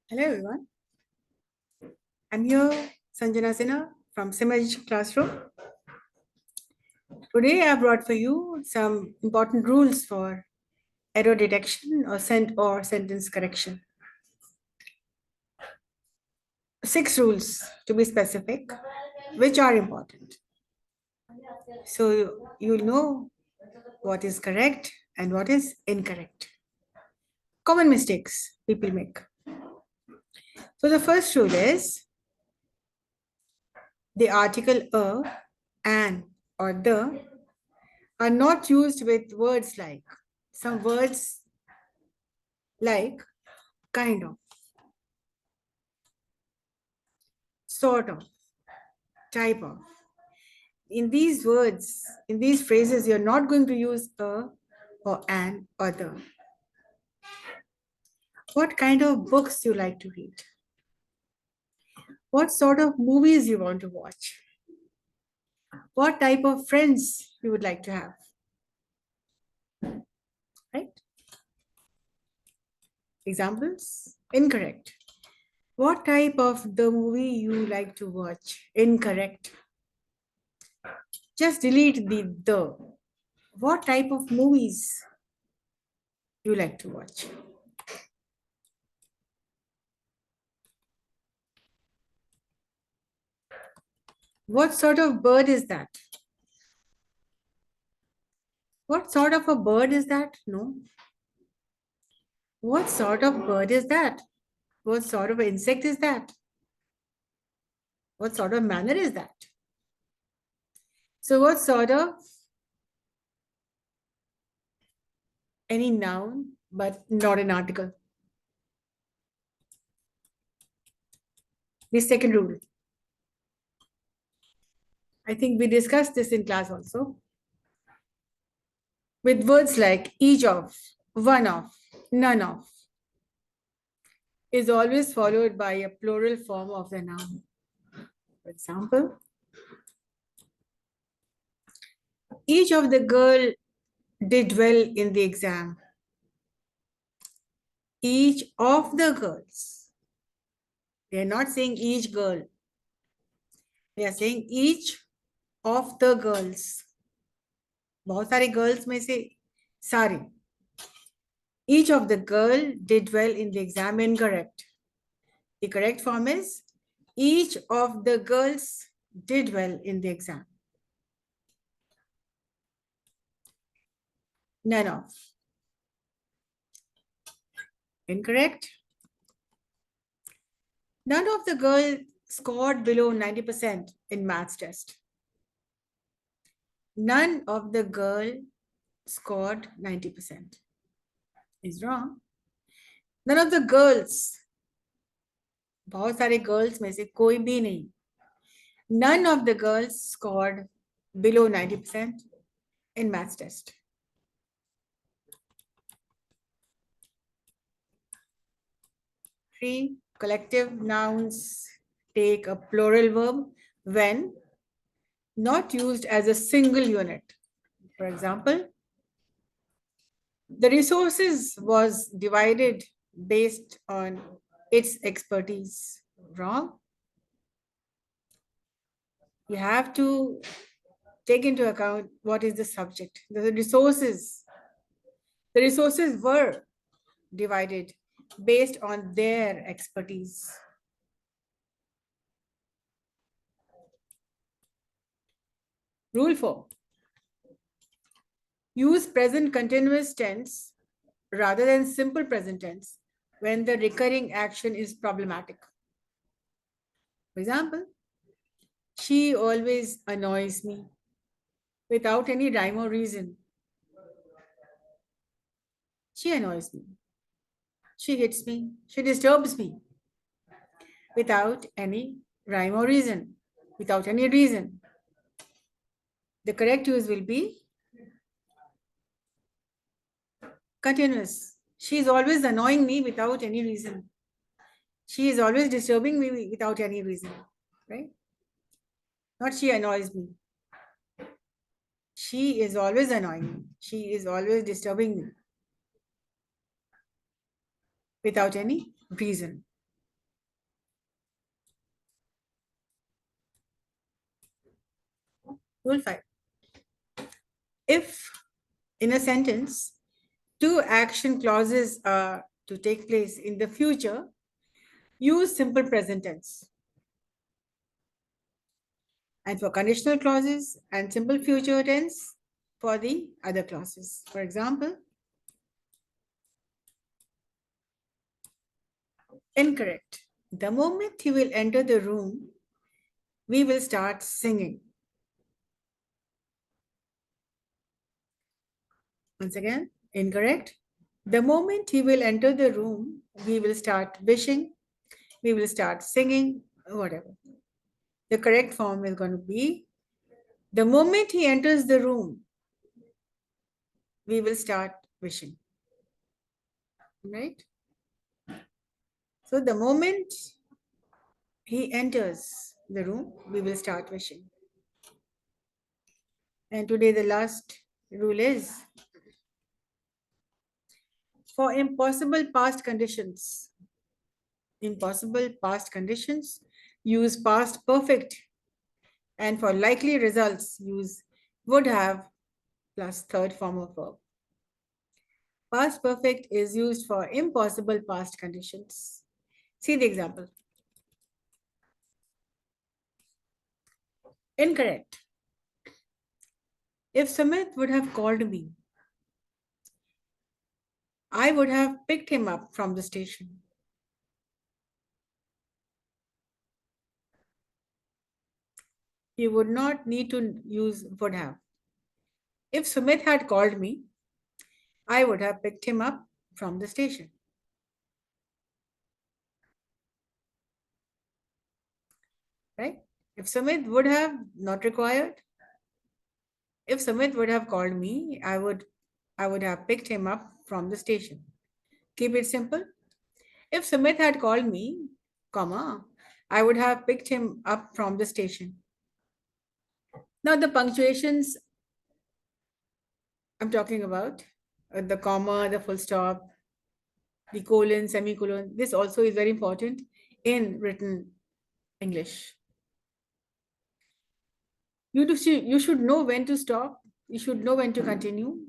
Hello everyone. I'm here, Sanjana Sinha from CIMAGE classroom. Today I brought for you some important rules for error detection or sentence correction. 6 rules to be specific, which are important. So you'll know what is correct and what is incorrect. Common mistakes people make. So the first rule is the article a, an, or the are not used with words like. Some words like kind of, sort of, type of. In these words, in these phrases, you're not going to use a or an or the. What kind of books you like to read? What sort of movies you want to watch? What type of friends you would like to have? Right? Examples? Incorrect. What type of the movie you like to watch? Incorrect. Just delete the. What type of movies you like to watch? What sort of bird is that? What sort of a bird is that? No. What sort of bird is that? What sort of insect is that? What sort of manner is that? So, what sort of any noun, but not an article? The second rule. I think we discussed this in class also. With words like each of, one of, none of, is always followed by a plural form of the noun. For example, each of the girl did well in the exam. Each of the girls. They are not saying each girl. They are saying each of the girls. बहुत सारे girls में से सारे. Each of the girl did well in the exam. Incorrect. The correct form is each of the girls did well in the exam. None of. Incorrect. None of the girls scored below 90% in maths test. None of the girl scored 90%. Is wrong. None of the girls. बहुत सारे girls में से कोई भी नहीं. None of the girls scored below 90% in maths test. Three, collective nouns take a plural verb when not used as a single unit. For example, the resources was divided based on its expertise. Wrong. You have to take into account what is the subject. The resources were divided based on their expertise. Rule 4. Use present continuous tense rather than simple present tense when the recurring action is problematic. For example, she always annoys me without any rhyme or reason. She annoys me. She hits me. She disturbs me without any rhyme or reason. Without any reason. The correct use will be continuous. She is always annoying me without any reason. She is always disturbing me without any reason, right? Not she annoys me. She is always annoying me. She is always disturbing me without any reason. Rule 5. If in a sentence, two action clauses are to take place in the future, use simple present tense. And for conditional clauses and simple future tense for the other clauses. For example, incorrect. The moment he will enter the room, we will start singing. Once again, incorrect. The moment he will enter the room, we will start wishing, we will start singing, whatever. The correct form is going to be, the moment he enters the room, we will start wishing. Right? So the moment he enters the room, we will start wishing. And today the last rule is, for impossible past conditions, use past perfect, and for likely results, use would have plus third form of verb. Past perfect is used for impossible past conditions. See the example. Incorrect. If Sumit would have called me, I would have picked him up from the station. You would not need to use would have. If Sumit had called me, I would have picked him up from the station. Right? If Sumit would have not required, if Sumit would have called me, I would have picked him up from the station. Keep it simple. If Sumit had called me, comma, I would have picked him up from the station. Now the punctuations I'm talking about, the comma, the full stop, the colon, semicolon, this also is very important in written English. You should know when to stop, you should know when to continue.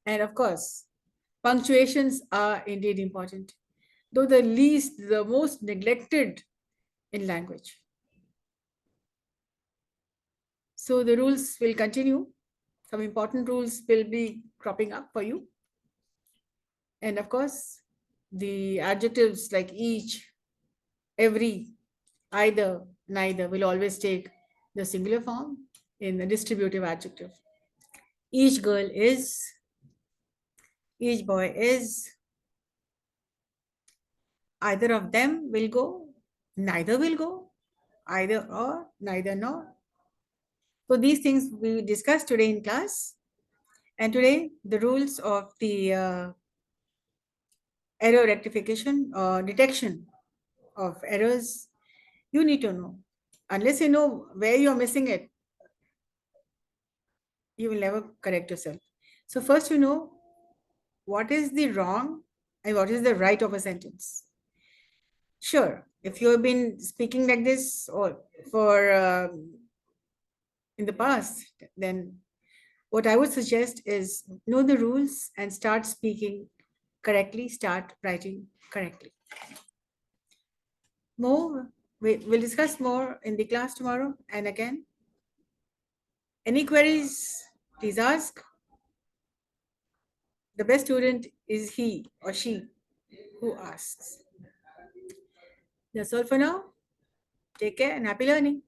And of course, punctuations are indeed important, though the most neglected in language. So the rules will continue. Some important rules will be cropping up for you. And of course, the adjectives like each, every, either, neither will always take the singular form in the distributive adjective. Each girl is, each boy is, either of them will go, neither will go, either or, neither nor. So these things we discussed today in class. And today, the rules of the error rectification or detection of errors, you need to know. Unless you know where you're missing it, you will never correct yourself. So first you know what is the wrong and what is the right of a sentence. Sure, if you have been speaking like this or for in the past, then what I would suggest is know the rules and start speaking correctly, start writing correctly. More, we'll discuss more in the class tomorrow. And again, any queries, please ask. The best student is he or she who asks. That's all for now. Take care and happy learning.